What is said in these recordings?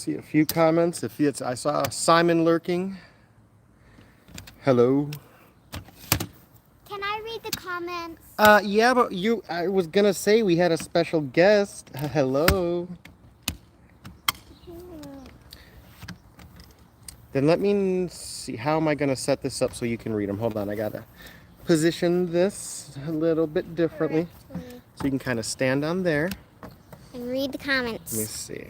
see a few comments. I saw Simon lurking. Hello. Can I read the comments? Yeah, but I was gonna say we had a special guest. Hello. Then let me see. How am I gonna set this up so you can read them? Hold on, I gotta position this a little bit differently. So you can kind of stand on there. And read the comments. Let me see.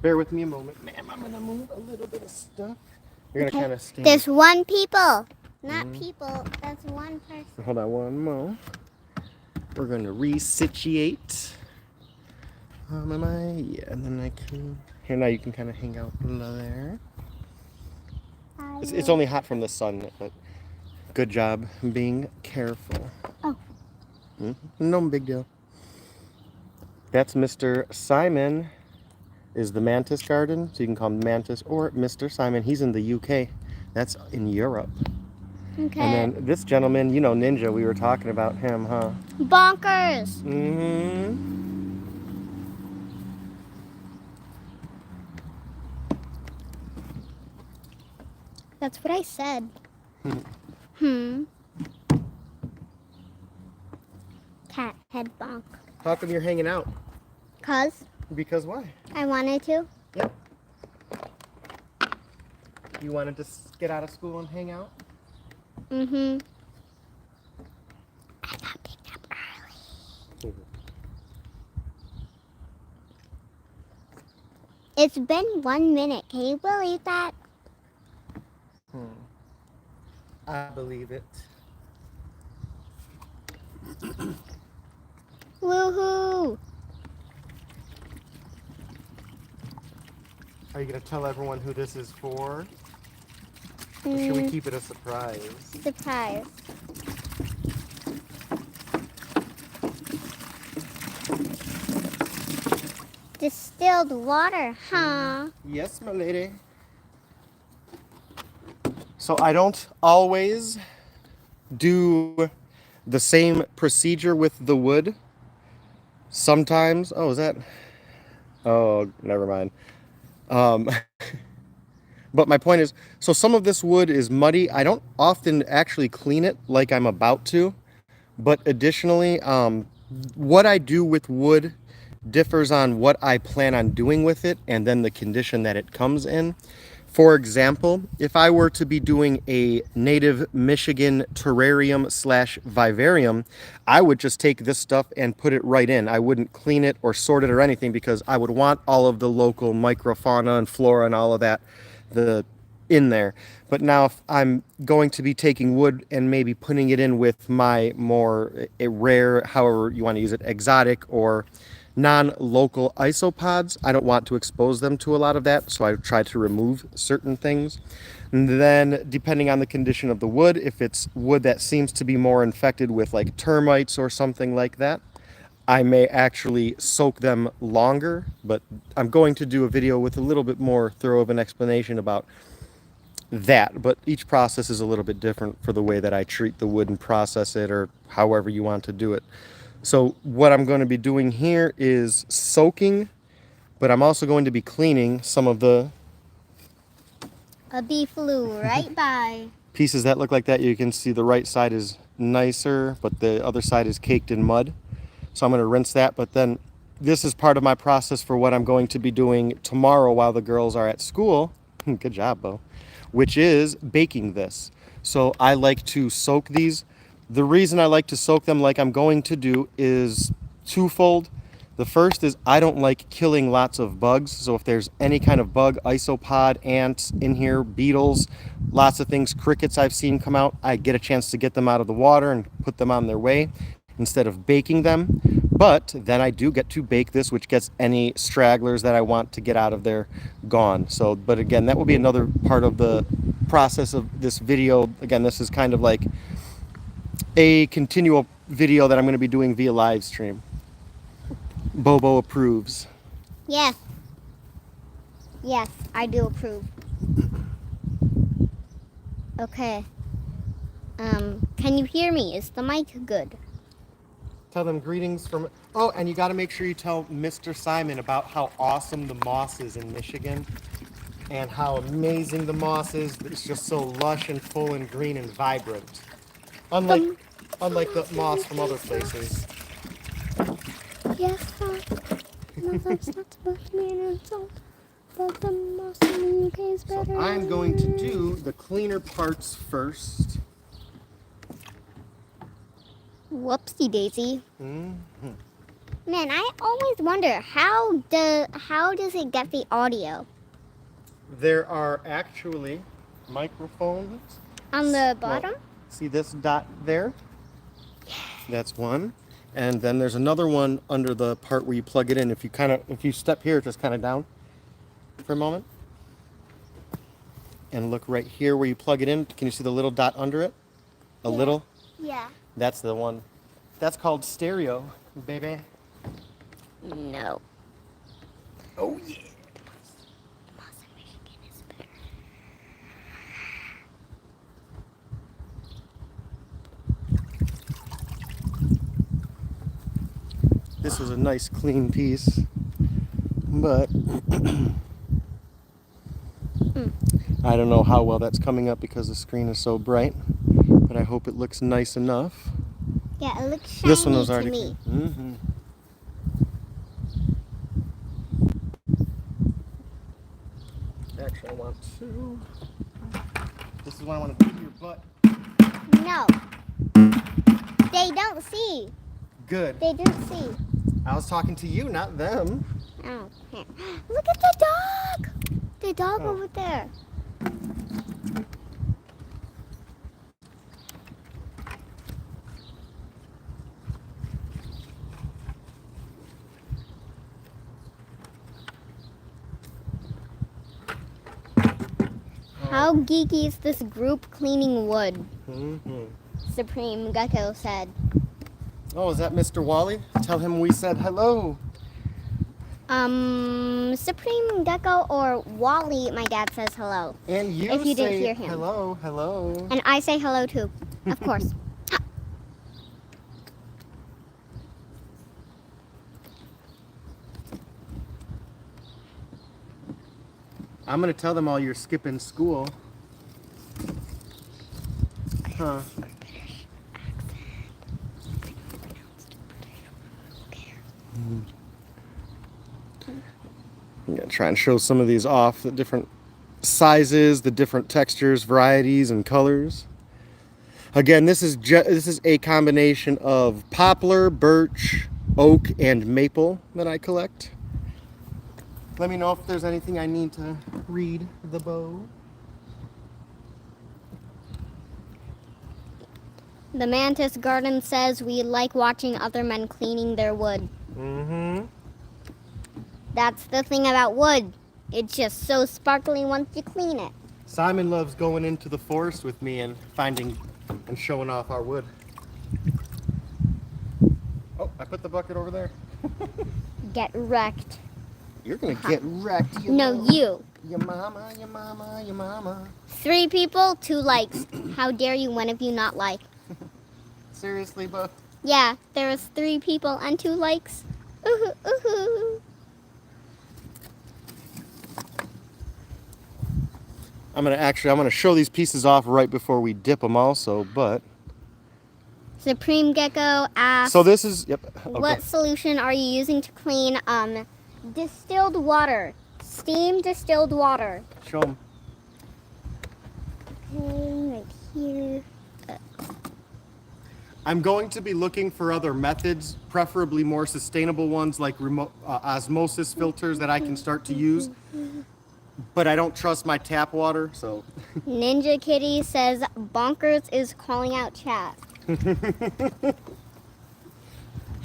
Bear with me a moment. Ma'am, I'm gonna move a little bit of stuff. You're gonna kind of stand. There's one people. Not people, that's one person. Hold on one more. We're gonna resituate. Yeah, and then I can. Here, now you can kind of hang out there. It's only hot from the sun, but good job being careful. Oh. No big deal. That's Mr. Simon, is the Mantis Garden, so you can call him Mantis or Mr. Simon. He's in the UK. That's in Europe. Okay. And then this gentleman, you know, Ninja, we were talking about him, huh? Bonkers. Mm-hmm. That's what I said. Cat head bonk. How come you're hanging out? Because why? I wanted to. Yep. You wanted to get out of school and hang out? I got picked up early. It's been 1 minute. Can you believe that? I believe it. Woohoo! Are you going to tell everyone who this is for? Or should we keep it a surprise? Surprise. Distilled water, huh? Yes, my lady. So I don't always do the same procedure with the wood. Sometimes, oh, never mind. But my point is, so some of this wood is muddy. I don't often actually clean it like I'm about to. But additionally, what I do with wood differs on what I plan on doing with it and then the condition that it comes in. For example, if I were to be doing a native Michigan terrarium / vivarium, I would just take this stuff and put it right in. I wouldn't clean it or sort it or anything because I would want all of the local microfauna and flora and all of that in there. But now if I'm going to be taking wood and maybe putting it in with my more rare, however you want to use it, exotic or non-local isopods, I don't want to expose them to a lot of that, so I try to remove certain things. And then depending on the condition of the wood, if it's wood that seems to be more infected with like termites or something like that, I may actually soak them longer, but I'm going to do a video with a little bit more thorough of an explanation about that. But each process is a little bit different for the way that I treat the wood and process it, or however you want to do it. So what I'm going to be doing here is soaking, but I'm also going to be cleaning some of the A bee flew right by. pieces that look like that. You can see the right side is nicer, but the other side is caked in mud. So I'm going to rinse that, but then this is part of my process for what I'm going to be doing tomorrow while the girls are at school. Good job, Bo. Which is baking this. So I like to soak these. The reason I like to soak them like I'm going to do is twofold. The first is I don't like killing lots of bugs. So if there's any kind of bug, isopod, ants in here, beetles, lots of things, crickets I've seen come out, I get a chance to get them out of the water and put them on their way instead of baking them. But then I do get to bake this, which gets any stragglers that I want to get out of there gone. So, but again, that will be another part of the process of this video. Again, this is kind of like a continual video that I'm going to be doing via live stream. Bobo approves. Yes. Yes, I do approve. Okay. Can you hear me? Is the mic good? Tell them greetings from. Oh, and you got to make sure you tell Mr. Simon about how awesome the moss is in Michigan, and how amazing the moss is. It's just so lush and full and green and vibrant. Unlike, Um, unlike the moss from other places. Yes, no, that's not supposed to be an insult. But the moss in the UK is So better. I'm going to do the cleaner parts first. Whoopsie daisy. Mhm. Man, I always wonder how does it get the audio There are actually microphones. on the Well, bottom? see this dot there? That's one. And then there's another one under the part where you plug it in. If you step here, just kind of down for a moment. And look right here where you plug it in. Can you see the little dot under it? A Yeah. little? Yeah. That's the one. That's called stereo, baby. No. Oh yeah. Moss in Michigan is better. This was a nice clean piece. But I don't know how well that's coming up because the screen is so bright. But I hope it looks nice enough. Yeah, it looks shiny This one was to already me. Mm-hmm. Actually, I want to. This is what I want to do to your butt. No. They don't see. Good. They didn't see. I was talking to you, not them. Oh, here. Look at the dog. The dog Oh. over there. How geeky is this group cleaning wood? Mm-hmm. Supreme Gecko said. Oh, is that Mr. Wally? Tell him we said hello. Supreme Gecko or Wally, my dad says hello. And you If you didn't say hear him. hello, hello. And I say hello too, of course. I'm gonna tell them all you're skipping school. Huh. I'm gonna try and show some of these off, the different sizes, the different textures, varieties, and colors. Again, this is a combination of poplar, birch, oak, and maple that I collect. Let me know if there's anything I need to read the bow. The Mantis Garden says we like watching other men cleaning their wood. Mm-hmm. That's the thing about wood. It's just so sparkly once you clean it. Simon loves going into the forest with me and finding and showing off our wood. Oh, I put the bucket over there. Get wrecked. You're gonna get wrecked. No, you. Your mama, your mama, your mama. 3 people, 2 likes. How dare you, one of you not like? Seriously, Buff? Yeah, there was 3 people and 2 likes. Ooh, ooh. I'm gonna show these pieces off right before we dip them also, but. Supreme Gecko asked, So this is, yep. Okay. what solution are you using to clean distilled water? Steam distilled water. Show them. Okay, right here. I'm going to be looking for other methods, preferably more sustainable ones like osmosis filters that I can start to use. But I don't trust my tap water, so. Ninja Kitty says Bonkers is calling out chat.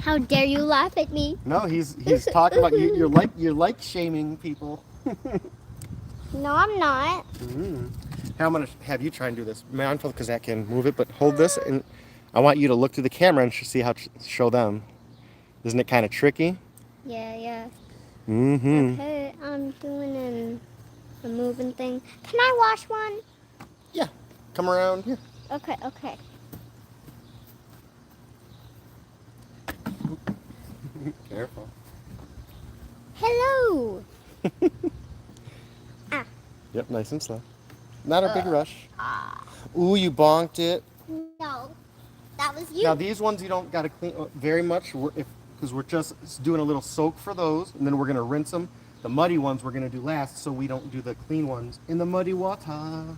How dare you laugh at me? No, he's talking about you. You're like shaming people. No, I'm not. Now I'm gonna have you try and do this. Mindful, because I can move it, but hold this, and I want you to look through the camera and see how show them. Isn't it kind of tricky? Yeah. Mm-hmm. Okay, I'm doing a moving thing. Can I wash one? Yeah. Come around here. Okay. Careful. Hello. Yep, nice and slow. Not a big rush. Ooh, you bonked it. No, that was you. Now these ones you don't got to clean very much because we're just doing a little soak for those, and then we're gonna rinse them. The muddy ones we're gonna do last, so we don't do the clean ones in the muddy water.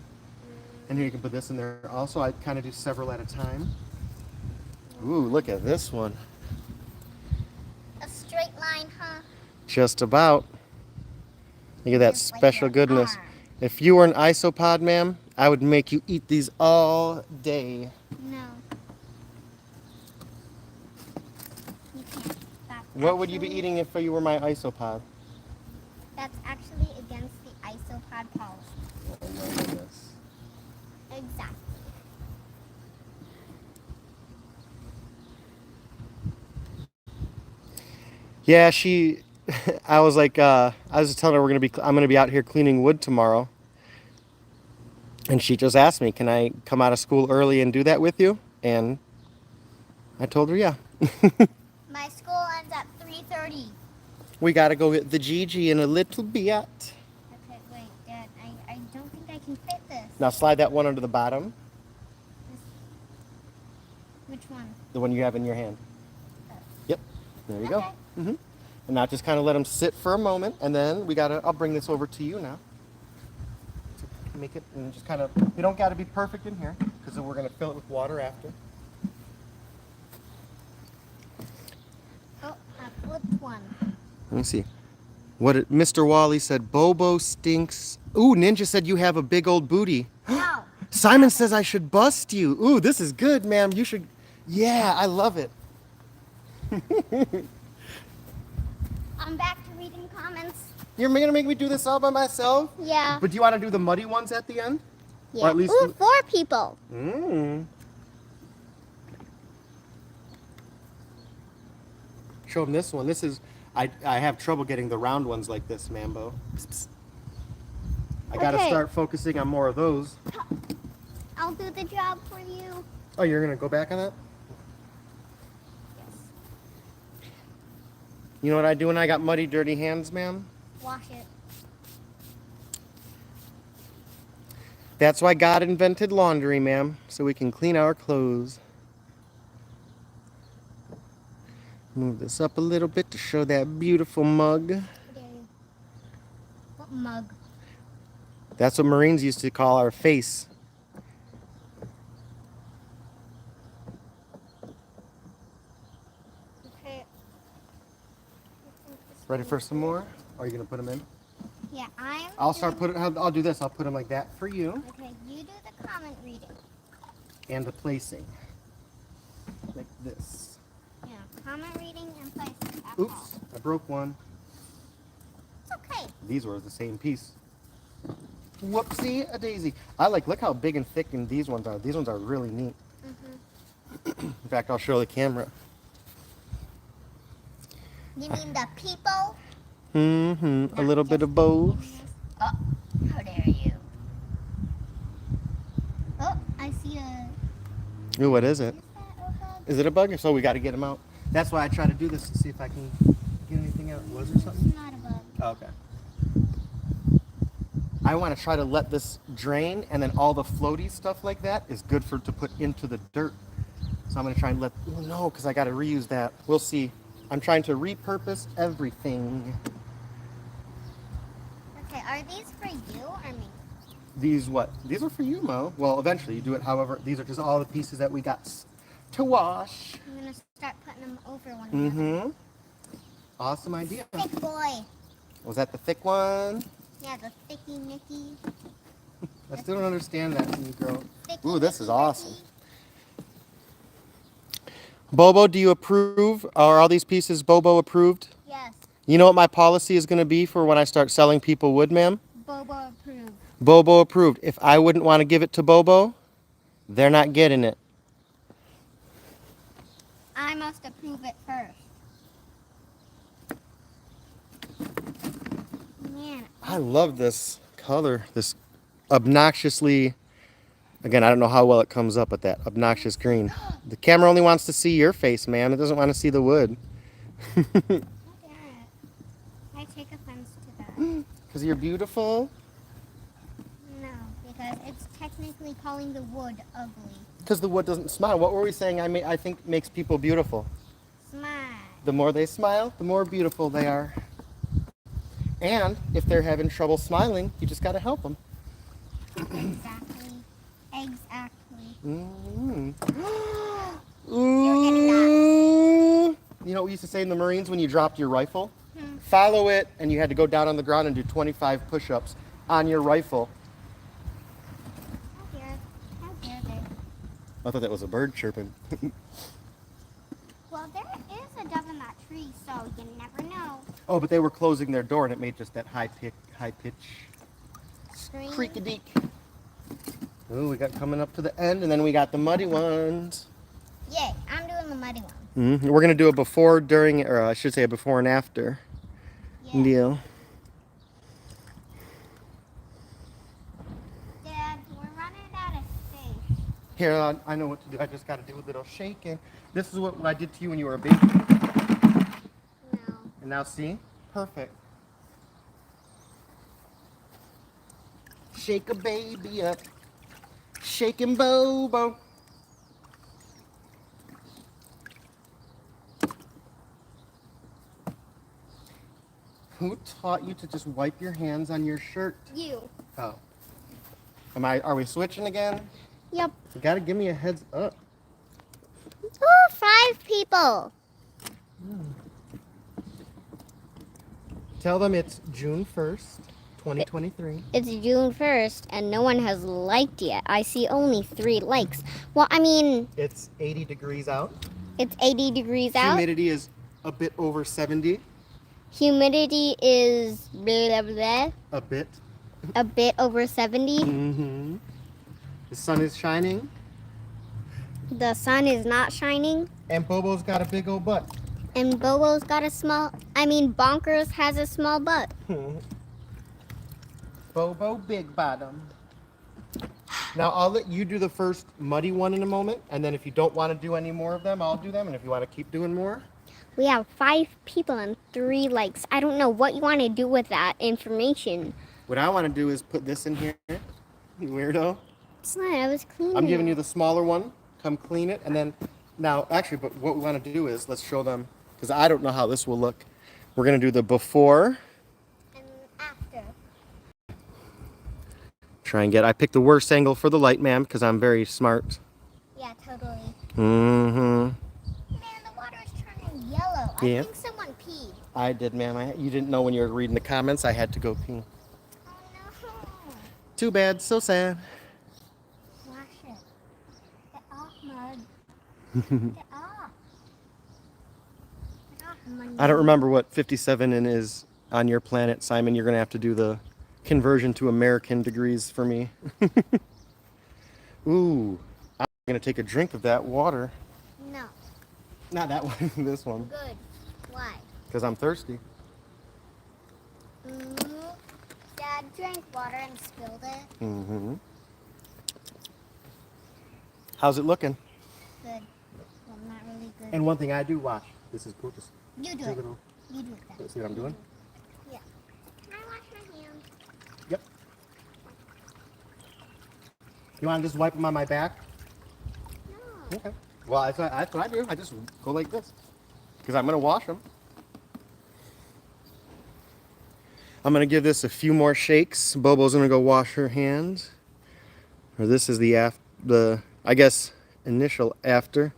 And here you can put this in there. Also, I kind of do several at a time. Ooh, look at this one. A straight line, huh? Just about. Look at that Just like special your goodness. arm. If you were an isopod, ma'am, I would make you eat these all day. No. You can't. That's What would you be actually- eating if you were my isopod? That's actually against the isopod policy. Oh my goodness. Exactly. Yeah, I was like, I was just telling her I'm gonna be out here cleaning wood tomorrow. And she just asked me, can I come out of school early and do that with you? And I told her, yeah. My school ends at 3:30. We gotta go hit the Gigi in a little bit. Okay, wait, Dad. I don't think I can fit this. Now slide that one under the bottom, Which one? the one you have in your hand. Yep, there you go. Okay. And now just kind of let them sit for a moment, and then I'll bring this over to you now. To make it, and just kind of, you don't gotta be perfect in here, because then we're gonna fill it with water after. Oh, I flipped one. Let me see. Mr. Wally said, Bobo stinks. Ooh, Ninja said you have a big old booty. No. Simon says I should bust you. Ooh, this is good, ma'am. You should. Yeah, I love it. I'm back to reading comments. You're gonna make me do this all by myself? Yeah. But do you want to do the muddy ones at the end? Yeah. Or at least. Ooh, 4 people. Show them this one. This is. I have trouble getting the round ones like this, Mambo. Psst, psst. I gotta Okay. start focusing on more of those. I'll do the job for you. Oh, you're gonna go back on that? Yes. You know what I do when I got muddy, dirty hands, ma'am? Wash it. That's why God invented laundry, ma'am, so we can clean our clothes. Move this up a little bit to show that beautiful mug. How dare you? What mug? That's what Marines used to call our face. Okay. Ready for some more? Or are you gonna put them in? Yeah, I'll do this. I'll put them like that for you, Okay, you do the comment reading. and the placing, like this. Yeah, comment reading and placing. That's all. Oops, I broke one. It's okay. These were the same piece. Whoopsie a daisy. Look how big and thick and these ones are. These ones are really neat. In fact, I'll show the camera. You mean the people? A little bit of both. Oh, how dare you? Oh, I see a. Ooh, what is it? Is that a bug? Is it a bug? So we got to get them out. That's why I try to do this to see if I can get anything out. Was there something? It's not a bug. Oh, okay. I want to try to let this drain, and then all the floaty stuff like that is good to put into the dirt. So I'm going to try and oh no, because I got to reuse that. We'll see. I'm trying to repurpose everything. Okay, are these for you or me? These what? These are for you, Mo. Well, eventually you do it however. These are just all the pieces that we got to wash. I'm gonna start putting them over one another. Awesome idea. Thick boy. Was that the thick one? Yeah, the thicky Nicky. I still don't understand that, new girl. Thicky Ooh, this is Nicky awesome. Nicky. Bobo, do you approve? Are all these pieces Bobo approved? Yes, You know what my policy is going to be for when I start selling people wood, ma'am? Bobo approved. Bobo approved. If I wouldn't want to give it to Bobo, they're not getting it. I must approve it first. Man, I love this color, this obnoxiously, again, I don't know how well it comes up with that obnoxious green. The camera only wants to see your face, ma'am. It doesn't want to see the wood. How dare it? I take offense to that. Because you're beautiful. No, because it's technically calling the wood ugly. Because the wood doesn't smile. What were we saying? I think makes people beautiful. Smile. The more they smile, the more beautiful they are. And if they're having trouble smiling, you just got to help them. Exactly. Exactly. Mm. You're getting Ooh. You know what we used to say in the Marines when you dropped your rifle? Hmm. Follow it, and you had to go down on the ground and do 25 push-ups on your rifle. How dare they? I thought that was a bird chirping. Well, there is a dove in that tree, so you never know. Oh, but they were closing their door, and it made just that high pitch Scream. creak-a-deek. Ooh, we got coming up to the end, and then we got the muddy ones. Yay, I'm doing the muddy one. We're gonna do a before, during, or I should say a before and after Yeah. deal. Dad, we're running out of space. Here, I know what to do. I just got to do a little shaking. This is what I did to you when you were a baby. No. And now see? Perfect. Shake a baby up. Shaking Bobo. Who taught you to just wipe your hands on your shirt? You. Oh. Are we switching again? Yep. You gotta give me a heads up. Oh, 5 people. Tell them it's June 1st, 2023. It's June 1st, and no one has liked yet. I see only 3 likes. Well, I mean, It's 80 degrees out. it's 80 degrees out. Humidity is a bit over 70. Humidity is blah, blah, blah, A bit. a bit over 70. Mm-hmm. The sun is shining. The sun is not shining. And Bobo's got a big old butt. And Bobo's got a small, Bonkers has a small butt. Bobo Big Bottom. Now, I'll let you do the first muddy one in a moment. And then if you don't want to do any more of them, I'll do them. And if you want to keep doing more. We have 5 people and 3 likes. I don't know what you want to do with that information. What I want to do is put this in here. You weirdo. It's not, I was cleaning. I'm giving you the smaller one. Come clean it. And then, now, actually, but what we want to do is, let's show them, because I don't know how this will look. We're going to do the before. And after. I picked the worst angle for the light, ma'am, because I'm very smart. Yeah, totally. Mm-hmm. Man, the water is turning yellow. Yeah. I think someone peed. I did, ma'am. You didn't know when you were reading the comments. I had to go pee. Oh no. Too bad. So sad. Wash it. Get off, mud. Get off. Get off, mud. I don't remember what 57 in is on your planet, Simon. You're going to have to do the conversion to American degrees for me. Ooh. I'm going to take a drink of that water. No. Not that one. This one. Good. Why? Because I'm thirsty. Dad drank water and spilled it. Mm-hmm. How's it looking? Good. Well, not really good. And one thing I do, watch. This is cool. Just You do do a it. little. You do it then. See what I'm doing? Yeah. Can I wash my hands? Yep. You want to just wipe them on my back? No. Okay. Well, that's what I do. I just go like this. Because I'm going to wash them. I'm going to give this a few more shakes. Bobo's going to go wash her hands. Or this is the I guess, initial after.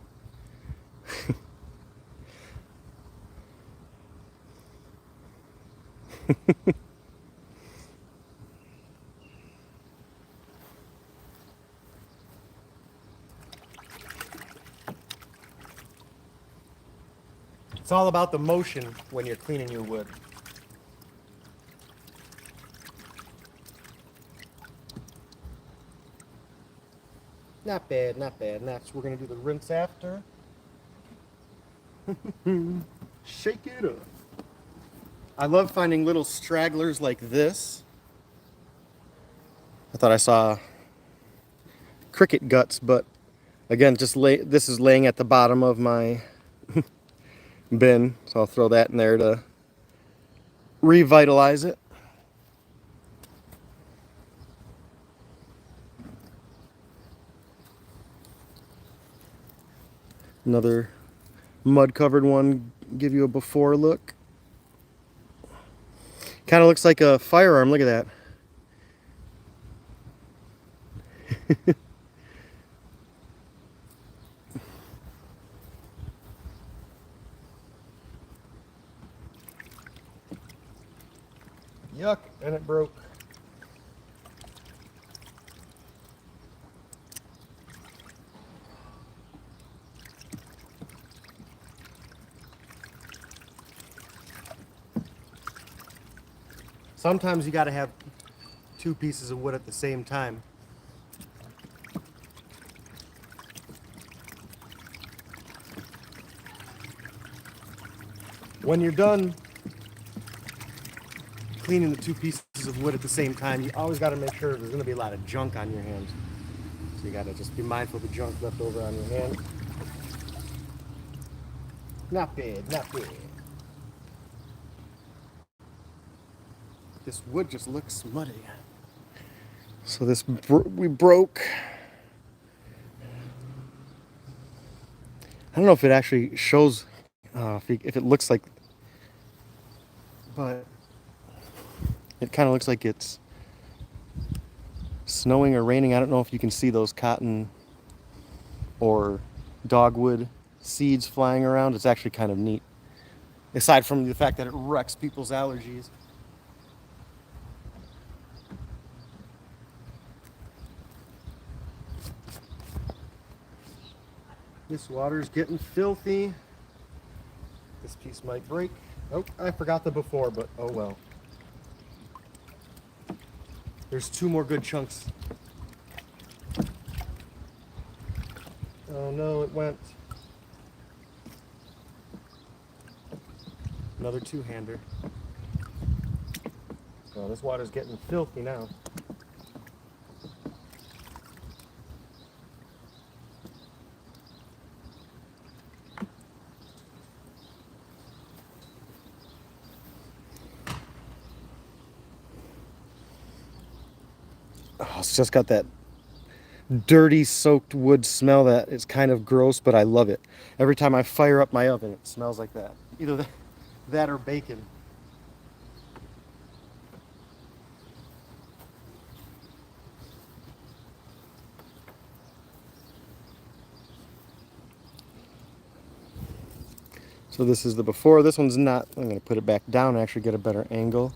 It's all about the motion when you're cleaning your wood. Not bad, not bad. Next, we're going to do the rinse after. Shake it up. I love finding little stragglers like this. I thought I saw cricket guts, but again, this is laying at the bottom of my bin, so I'll throw that in there to revitalize it. Another mud covered one, give you a before look. Kind of looks like a firearm, look at that. Yuck, and it broke. Sometimes you got to have two pieces of wood at the same time. When you're done cleaning the two pieces of wood at the same time, you always got to make sure there's going to be a lot of junk on your hands. So you got to just be mindful of the junk left over on your hand. Not bad, not bad. This wood just looks muddy. So this we broke. I don't know if it actually shows, if it looks like, but it kind of looks like it's snowing or raining. I don't know if you can see those cotton or dogwood seeds flying around. It's actually kind of neat. Aside from the fact that it wrecks people's allergies. This water's getting filthy. This piece might break. Oh, I forgot the before, but oh well. There's two more good chunks. Oh no, it went. Another two-hander. Oh, this water's getting filthy now. Oh, it's just got that dirty soaked wood smell that is kind of gross, but I love it. Every time I fire up my oven, it smells like that. Either that or bacon. So this is the before. This one's not. I'm going to put it back down and actually get a better angle.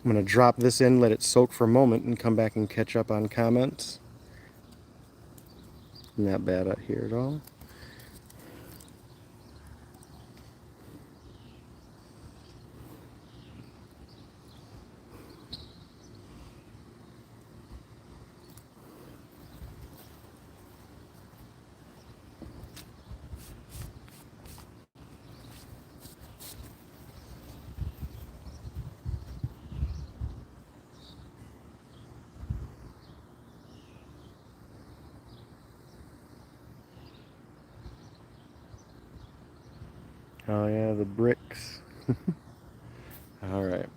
I'm going to drop this in, let it soak for a moment, and come back and catch up on comments. Not bad out here at all. Oh yeah, the bricks. All right.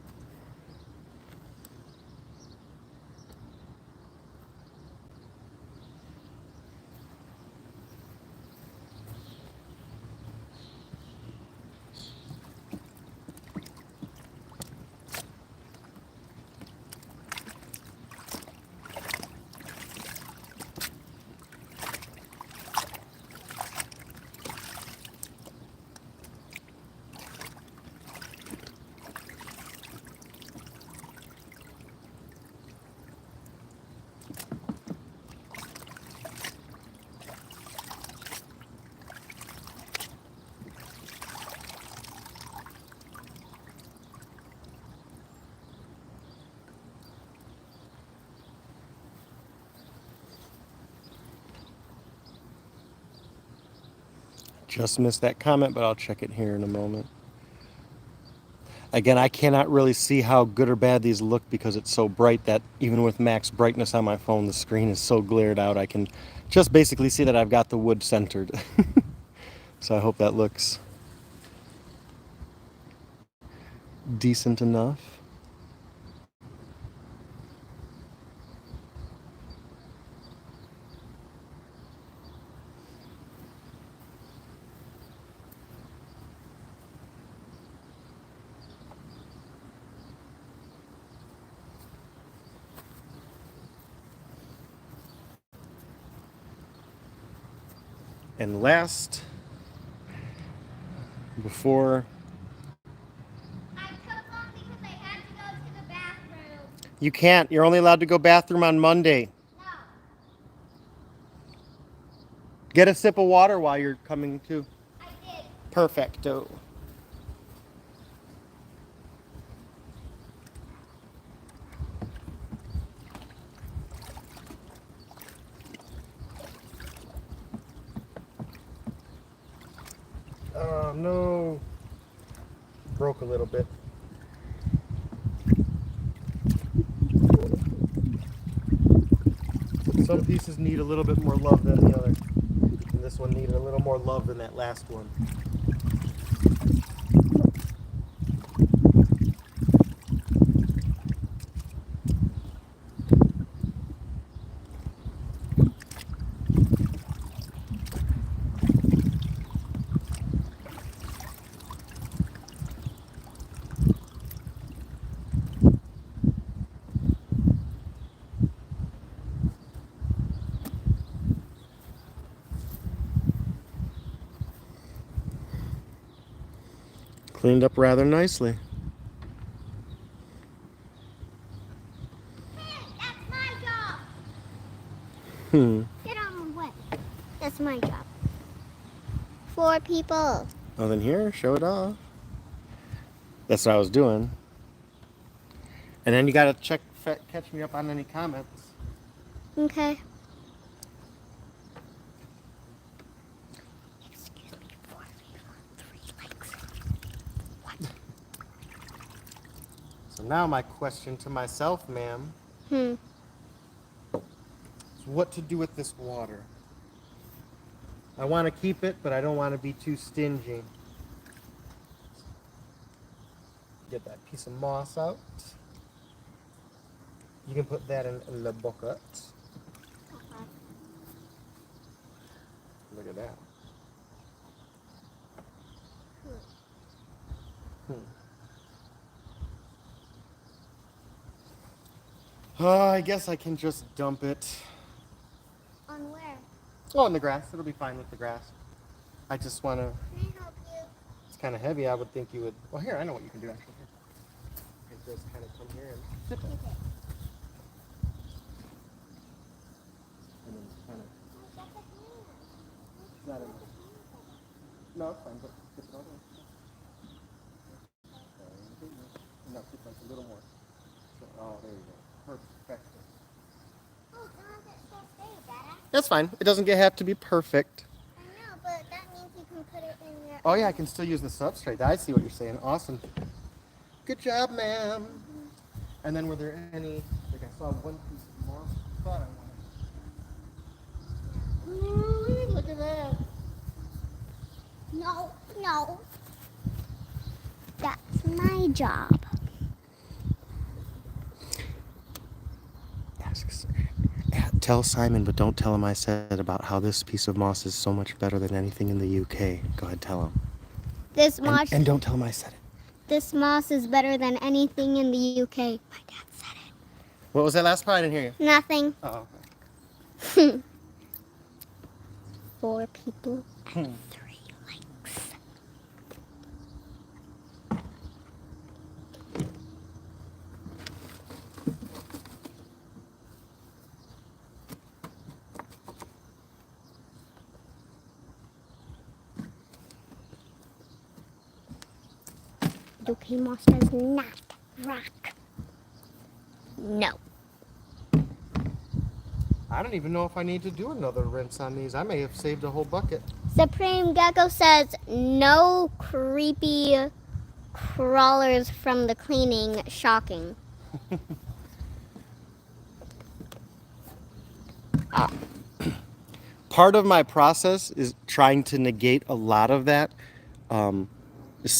Just missed that comment, but I'll check it here in a moment. Again, I cannot really see how good or bad these look because it's so bright that even with max brightness on my phone, the screen is so glared out. I can just basically see that I've got the wood centered. So I hope that looks decent enough. And last, before I took off because I had to go to the bathroom. you can't, you're only allowed to go bathroom on Monday. No, Get a sip of water while you're coming to. I did. Perfecto. Oh no. Broke a little bit. Some pieces need a little bit more love than the other. And this one needed a little more love than that last one. Cleaned up rather nicely. Hey, that's my job. Hmm. Get on my way. That's my job. 4 people. Oh, then here, show it off. That's what I was doing. And then you gotta catch me up on any comments. Okay. Excuse me, 4 people, 3 likes. What? So now my question to myself, ma'am, Hmm. is what to do with this water. I want to keep it, but I don't want to be too stingy. Get that piece of moss out. You can put that in the bucket. Okay. Look at that. I guess I can just dump it. On where? Oh, in the grass. It'll be fine with the grass. I just want to. Can I help you? It's kind of heavy. I would think you would. Well, here, I know what you can do actually. Here. You can just kind of come here and tip it. Okay. And then kind of. That's a hand. Not enough. No, it's fine, but tip it all the way. No, tip it a little more. Oh, there you go. Perfect. Oh, how does it still stay, Dada? That's fine. It doesn't have to be perfect. I know, but that means you can put it in your... Oh yeah, I can still use the substrate. I see what you're saying. Awesome. Good job, ma'am. And then were there any, like I saw one piece of moss I thought I wanted. Ooh, look at that. No, no. That's my job. Tell Simon, but don't tell him I said about how this piece of moss is so much better than anything in the UK. Go ahead, tell him. This moss, And don't tell him I said it. this moss is better than anything in the UK. My dad said it. What was that last part? I didn't hear you. Nothing. Oh, okay. 4 people and 3 likes. UK moss does not rock. No. I don't even know if I need to do another rinse on these. I may have saved a whole bucket. Supreme Gecko says no creepy crawlers from the cleaning shocking. Part of my process is trying to negate a lot of that.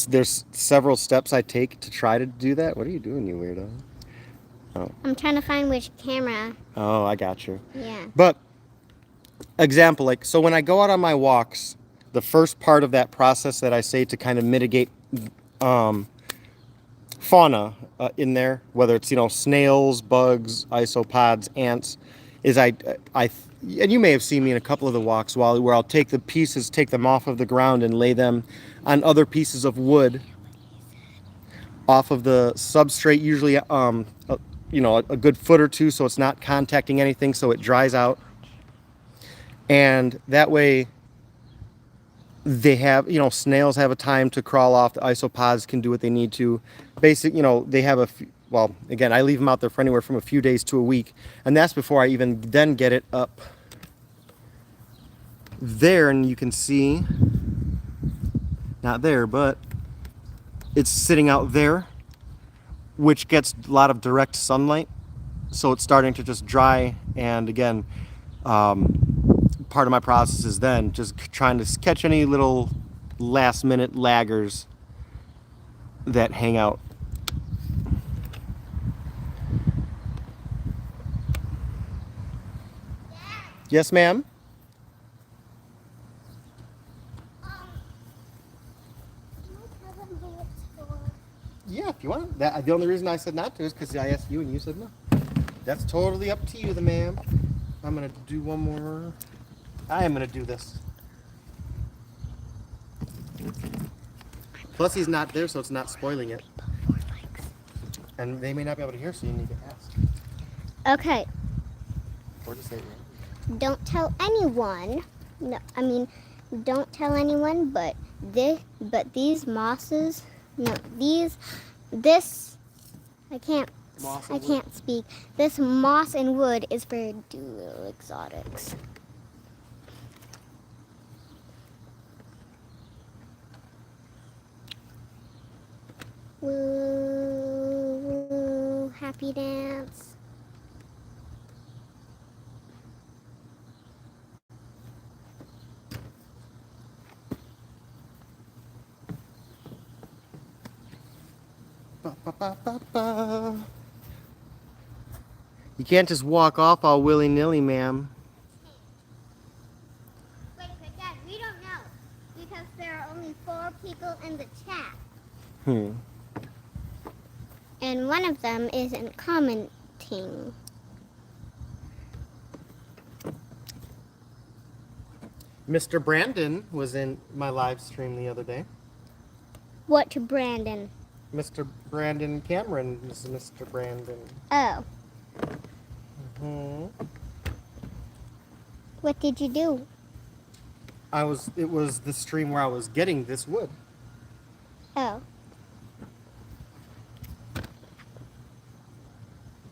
There's several steps I take to try to do that. What are you doing, you weirdo? I'm trying to find which camera. Oh, I got you. Yeah. But example, like, so when I go out on my walks, the first part of that process that I say to kind of mitigate fauna in there, whether it's, snails, bugs, isopods, ants, is and you may have seen me in a couple of the walks, Wally, where I'll take them off of the ground and lay them on other pieces of wood off of the substrate, usually a good foot or two, so it's not contacting anything, so it dries out. And that way they have, snails have a time to crawl off. The isopods can do what they need to. They have well, again, I leave them out there for anywhere from a few days to a week. And that's before I even then get it up there. And you can see, not there, but it's sitting out there, which gets a lot of direct sunlight. So it's starting to just dry. And again, part of my process is then just trying to catch any little last minute laggers that hang out. Yes, ma'am? Yeah, if you want. The only reason I said not to is because I asked you and you said no. That's totally up to you, ma'am. I'm going to do one more. I am going to do this. Plus, he's not there, so it's not spoiling it. And they may not be able to hear, so you need to ask. Okay. Or just say it. Don't tell anyone. No, don't tell anyone. But these mosses. No, this. I can't speak. This moss and wood is for dual exotics. Woo, woo, happy dance. Ba, ba, ba, ba, ba. You can't just walk off all willy-nilly, ma'am. Wait, but Dad, we don't know because there are only 4 people in the chat. And one of them isn't commenting. Mr. Brandon was in my live stream the other day. What to Brandon? Mr. Brandon Cameron is Mr. Brandon. Oh. Hmm. What did you do? It was the stream where I was getting this wood. Oh.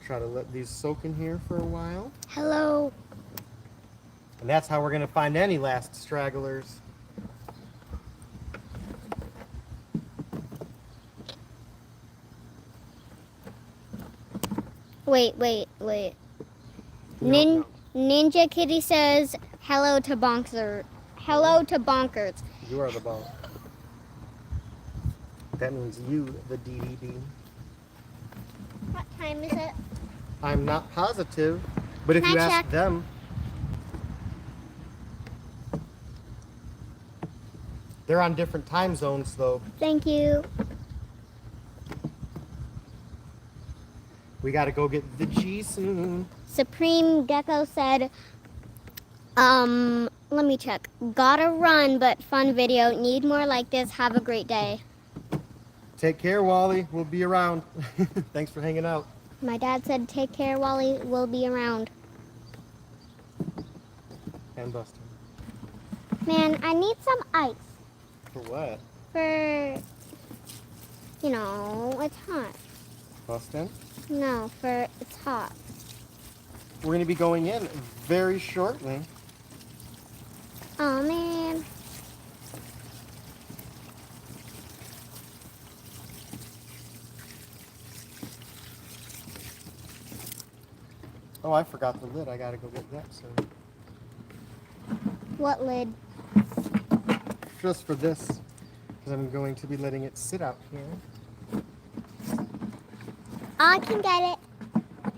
Try to let these soak in here for a while. Hello. And that's how we're going to find any last stragglers. Wait. No. Ninja Kitty says hello to Bonkers. Hello to Bonkers. You are the bonk. That means you, the DDD. What time is it? I'm not positive, but if Can you I ask check? them, they're on different time zones, though. Thank you. We gotta go get the cheese soon. Supreme Gecko said, let me check. Gotta run, but fun video. Need more like this. Have a great day. Take care, Wally. We'll be around. Thanks for hanging out. My dad said, take care, Wally. We'll be around. And Buster. Man, I need some ice For what? for, it's hot. Bustin'? No, it's hot. We're gonna be going in very shortly. Oh, man. Oh, I forgot the lid. I gotta go get that soon. What lid? Just for this, because I'm going to be letting it sit out here. I can get it.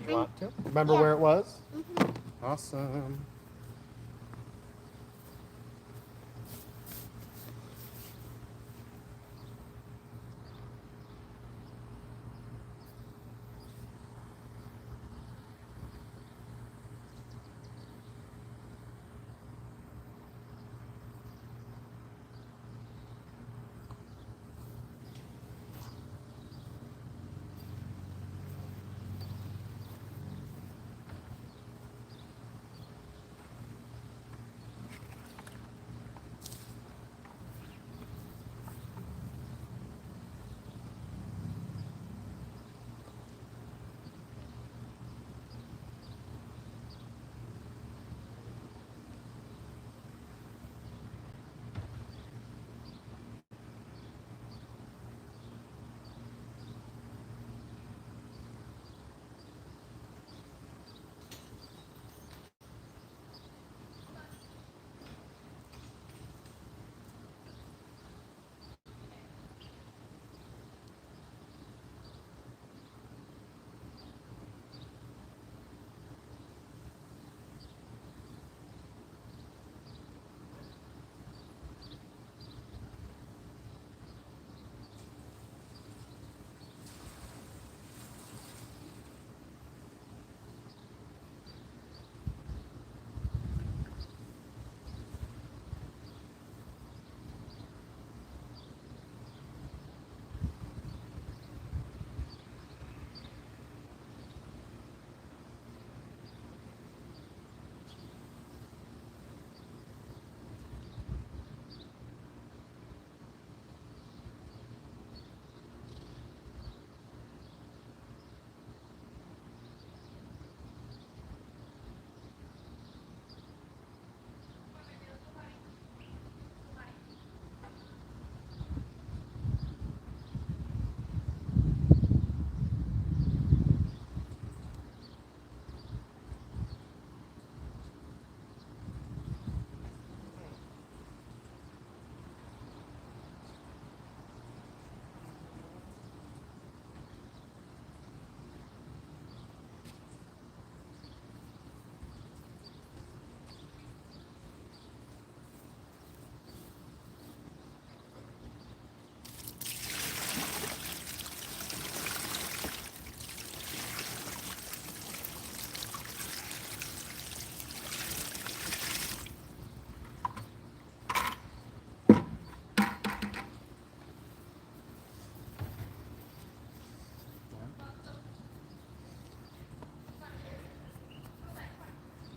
You want to? Remember Yeah. where it was? Mhm. Awesome.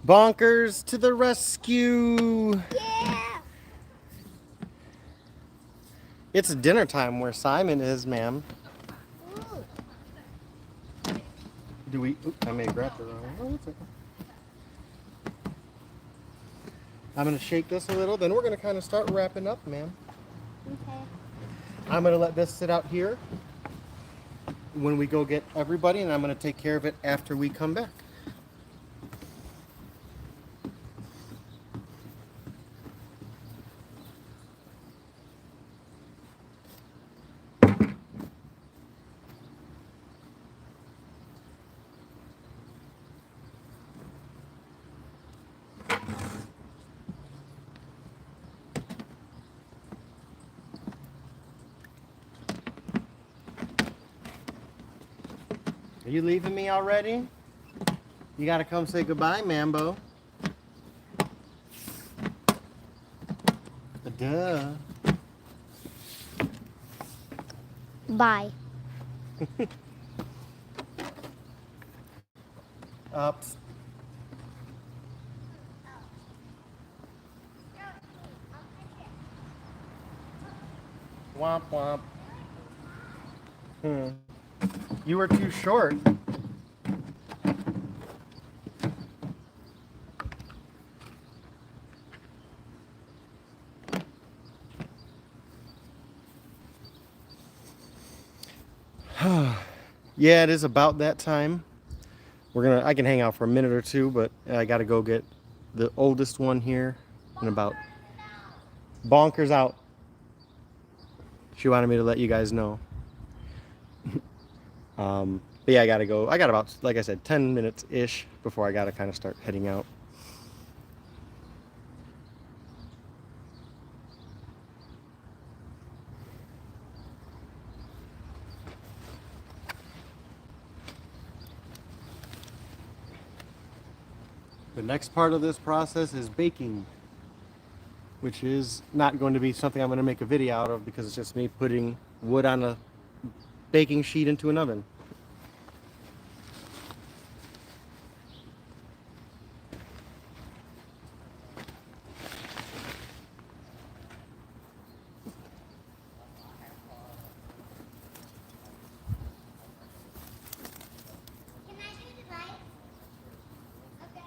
Bonkers to the rescue! Yeah. It's dinner time where Simon is, ma'am. Ooh. Do we? Oop, I may have grabbed the wrong one. Oh, it's okay. I'm gonna shake this a little, then we're gonna kind of start wrapping up, ma'am. Okay. I'm gonna let this sit out here when we go get everybody, and I'm gonna take care of it after we come back. Are you leaving me already? You gotta come say goodbye, Mambo. Duh. Bye. Ups. Womp womp. You were too short. Yeah, it is about that time. I can hang out for a minute or two, but I gotta go get the oldest one here in about Bonkers out. She wanted me to let you guys know. But yeah, I gotta go. I got about, like I said, 10 minutes ish before I gotta kind of start heading out. The next part of this process is baking, which is not going to be something I'm going to make a video out of because it's just me putting wood on a baking sheet into an oven. Can I do the light? Okay.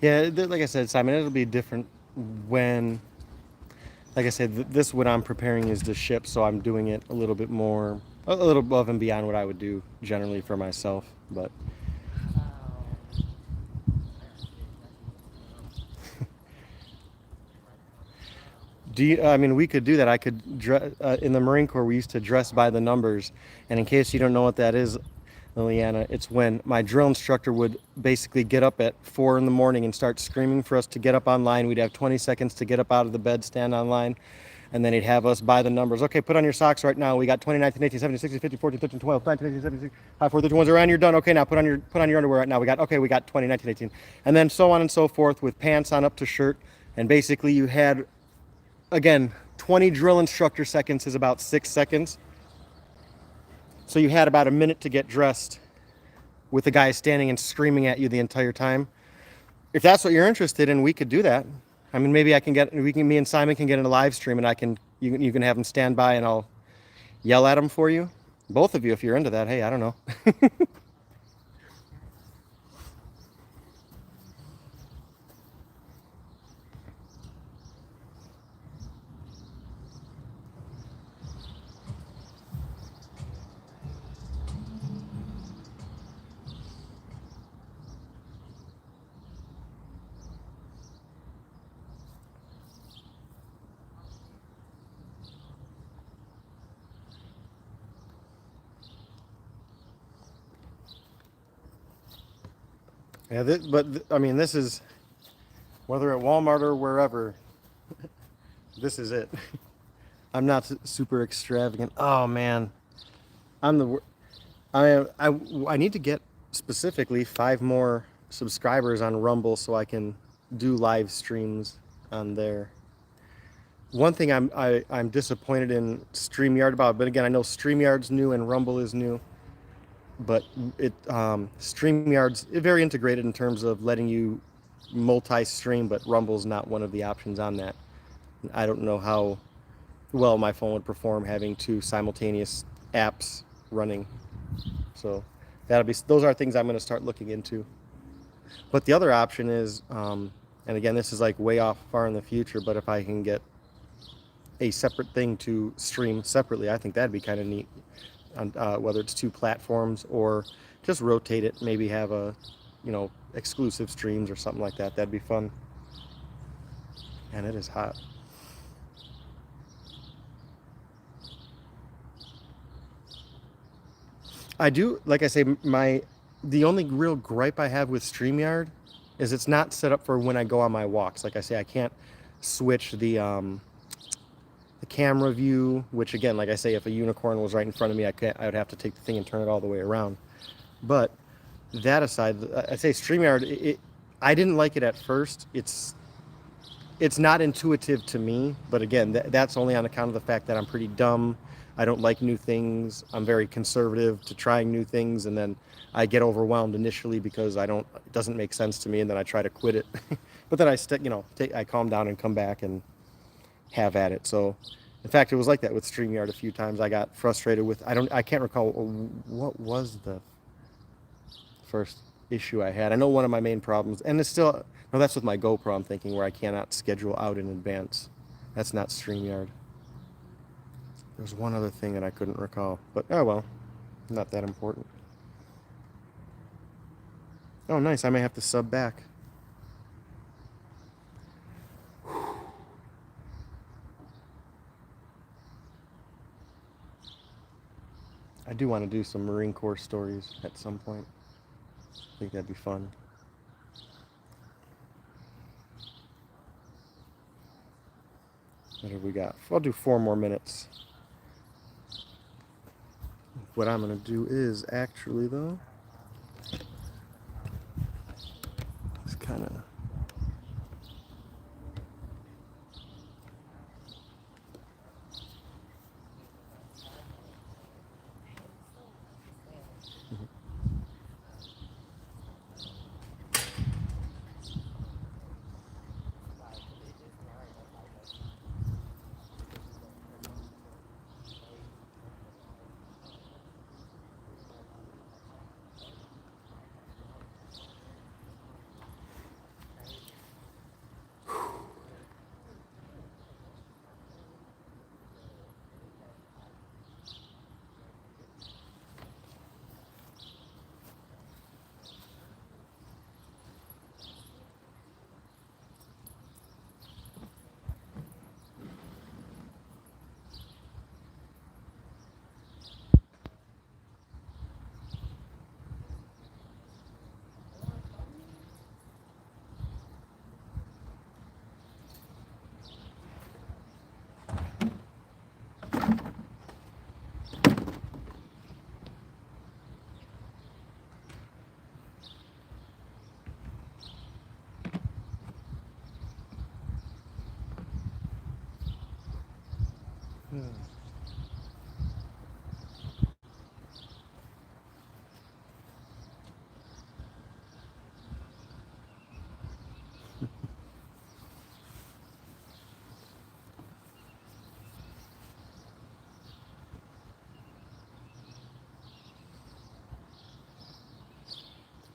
Yeah, like I said, Simon, it'll be different when, like I said, this wood I'm preparing is to ship, so I'm doing it a little bit more, a little above and beyond what I would do generally for myself. But do you, I mean, we could do that. I could, in the Marine Corps, we used to dress by the numbers. And in case you don't know what that is, Liliana, it's when my drill instructor would basically get up at 4 in the morning and start screaming for us to get up on line. We'd have 20 seconds to get up out of the bed, stand on line, and then he'd have us by the numbers. Okay, put on your socks right now. We got 20, 19, 18, 17, 16, 15, 14, 15, 12, 19, 18, 17, 5, 4, 31 around. You're done. Okay, now put on your underwear right now. We got 20, 19, 18. And then so on and so forth with pants on up to shirt. And basically you had, again, 20 drill instructor seconds is about 6 seconds. So you had about a minute to get dressed with the guy standing and screaming at you the entire time. If that's what you're interested in, we could do that. I mean, maybe me and Simon can get in a live stream, and you can have him stand by, and I'll yell at him for you. Both of you, if you're into that. Hey, I don't know. Yeah, I mean, this is, whether at Walmart or wherever, this is it. I'm not super extravagant. Oh man, I'm the wor- I need to get specifically 5 more subscribers on Rumble so I can do live streams on there. One thing I'm disappointed in StreamYard about, but again, I know StreamYard's new and Rumble is new, but StreamYard's very integrated in terms of letting you multi-stream, but Rumble's not one of the options on that. I don't know how well my phone would perform having 2 simultaneous apps running. So those are things I'm going to start looking into. But the other option is, and again, this is like way off far in the future, but if I can get a separate thing to stream separately, I think that'd be kind of neat. On, whether it's 2 platforms or just rotate it, maybe have exclusive streams or something like that. That'd be fun. And it is hot. I do, like I say, the only real gripe I have with StreamYard is it's not set up for when I go on my walks. Like I say, I can't switch the camera view, which again, like I say, if a unicorn was right in front of me, I would have to take the thing and turn it all the way around. But that aside, I say StreamYard, I didn't like it at first. It's not intuitive to me, but again, that's only on account of the fact that I'm pretty dumb. I don't like new things. I'm very conservative to trying new things, and then I get overwhelmed initially because it doesn't make sense to me, and then I try to quit it. But then I calm down and come back and have at it. So In fact, it was like that with StreamYard a few times. I got frustrated with, I can't recall what was the first issue I had. I know one of my main problems, and it's still, no, that's with my GoPro, I'm thinking, where I cannot schedule out in advance. That's not StreamYard. There's one other thing that I couldn't recall, but oh well, not that important. Oh, nice. I may have to sub back. I do want to do some Marine Corps stories at some point. I think that'd be fun. What have we got? I'll do 4 more minutes. What I'm going to do is actually, though, it's kind of...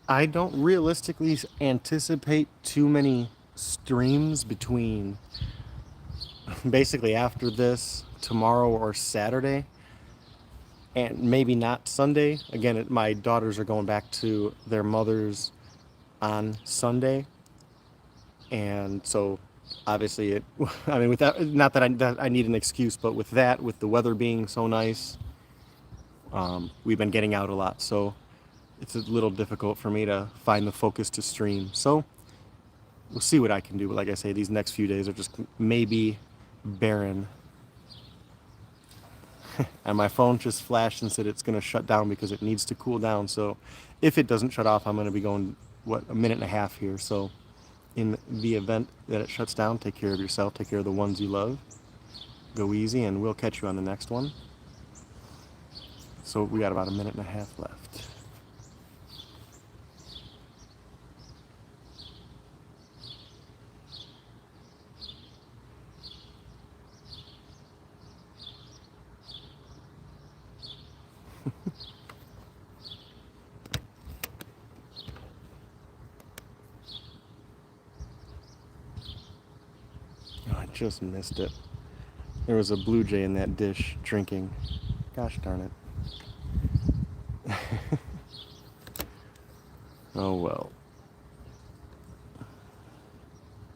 I don't realistically anticipate too many streams between basically after this, tomorrow or Saturday, and maybe not Sunday. Again, my daughters are going back to their mothers on Sunday, and so obviously it, I mean, without, not that I need an excuse, but with that, with the weather being so nice, we've been getting out a lot, so it's a little difficult for me to find the focus to stream. So we'll see what I can do. But like I say, these next few days are just maybe barren. And my phone just flashed and said it's going to shut down because it needs to cool down. So if it doesn't shut off, I'm going to be going, what, a minute and a half here. So in the event that it shuts down, take care of yourself, take care of the ones you love. Go easy, and we'll catch you on the next one. So we got about a minute and a half left. Oh, I just missed it. There was a blue jay in that dish drinking. Gosh darn it. Oh well.